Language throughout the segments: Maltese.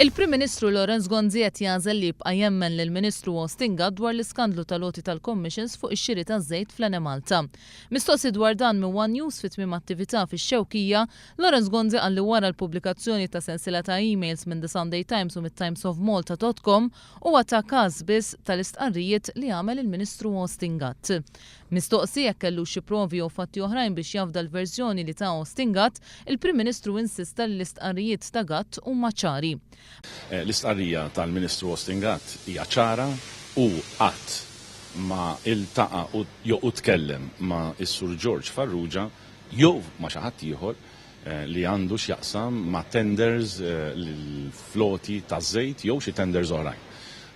Il-Prim Ministru Lorenz Gonzi qed jagħżel li jibqa' jemmen lill-Ministru Ostingat dwar l-iskandlu tal-loti tal-commissions fuq ix-xiri taż-żejt fl-Enemalta. Mistoqsi dwar dan minn One News fit-tmiem attività fix-Xewkija, Lorenz Gonzi qal li wara l-pubblikazzjoni ta' sensiela ta' emails minn The Sunday Times u mit-timesofmalta.com huwa ta' każ biss tal-istqarrijiet li għamel il-Ministru Ostingat. Mistoqsi jekk kellu xi provi u fatti oħrajn biex jafda l-verżjoni li ta' Ostingat, il-Prim Ministru insista li l-istqarrijiet ta' Gatt huma ċari. L-istqarrija tal-Ministru Ostingat hija ċara u qatt ma iltaqa' u tkellem ma' is-Sur George Farrugia jew ma' xi ħadd ieħor li għandu x'jaqsam ma' tenders l-floti taż-żejt jew xi tenders oħrajn.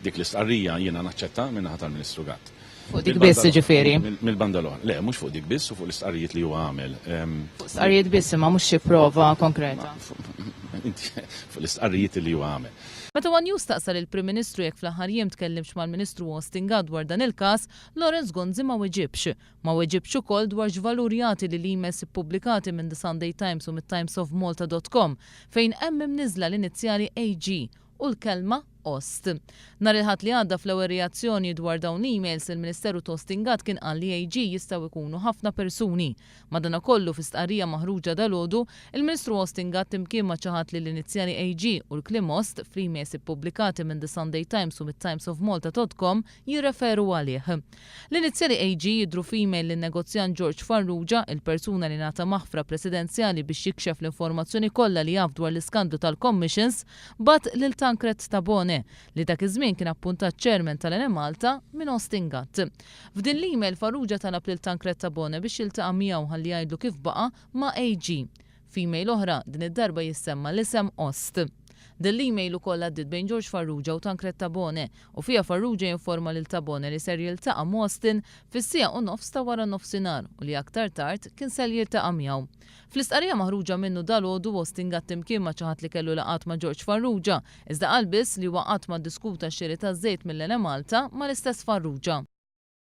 Dik l-istqarrija jiena naċċetta min-naħa tal-Ministru Gatt. Fuq dik biss ġifieri. Mill-banda l-oħra. Le, mhux fuq dik biss u fuq l-istqarrijiet li huwa għamel. Fuq istqarrijiet biss ma mhux xi prova konkreta. Fuq l-istqarrijiet li huwa għamel. Meta One News staqsal il-Prim Ministru jekk fl-aħħar jiem tkellimx mal-Ministru Ostingat dwar dan il-każ, Lorenz Gonzi ma weġibx. Ma weġibx ukoll dwar x'valur jagħti lill-emails ippubblikati minn The Sunday Times u mit-timesofmalta.com fejn hemm imniżla l-inizjali AG u l-kelma Ost. Nhar il-ħadd li għadda fl-ewwel reazzjoni dwar dawn emails il-Ministeru Ostingat kien qal li AG jistgħu jkunu ħafna persuni. Madankollu fi stqarrija maħruġa dalgħodu, il-Ministru Ostingat imkien ma ċaħat li l-inizjali AG u l-kliem Ost fl-emails ippubblikati minn The Sunday Times u mit-timesofmalta.com jirreferu għalih. L-inizjali AG jidhru f'email lin-negozjant George Farrugia, il-persuna li ngħata maħfra presidenzjali biex jikxef l-informazzjoni kollha li jaf dwar l-iskandlu tal-commissions, bat lil Tancred Tabone li dak iż-żmien kien appuntat chairman tal-Enemalta minn Ostingat. F'din l-email Farrugia talab lil Tancred Tabone biex jiltaqa' miegħu ħalli jgħidlu kif baqa' ma' AG. F'email oħra din id-darba jissemma l-isem Ost. Din l-email ukoll għaddiet bejn George Farrugia u Tancred Tabone u fiha Farrugia jinforma lil Tabone li ser jiltaqa' Austin fis-sija u nofs ta' wara nofsinhar u li aktar tard kien ser jiltaqa' miegħu. Fl-istqarrija maħruġa minnu dalgħodu Ostingat imkien ma ċaħat li kellu laqat ma' George Farrugia, iżda qal biss li huwa qatt ma ddiskuta x-xiri taż-żejt mill-Enemalta mal-istess Farrugia.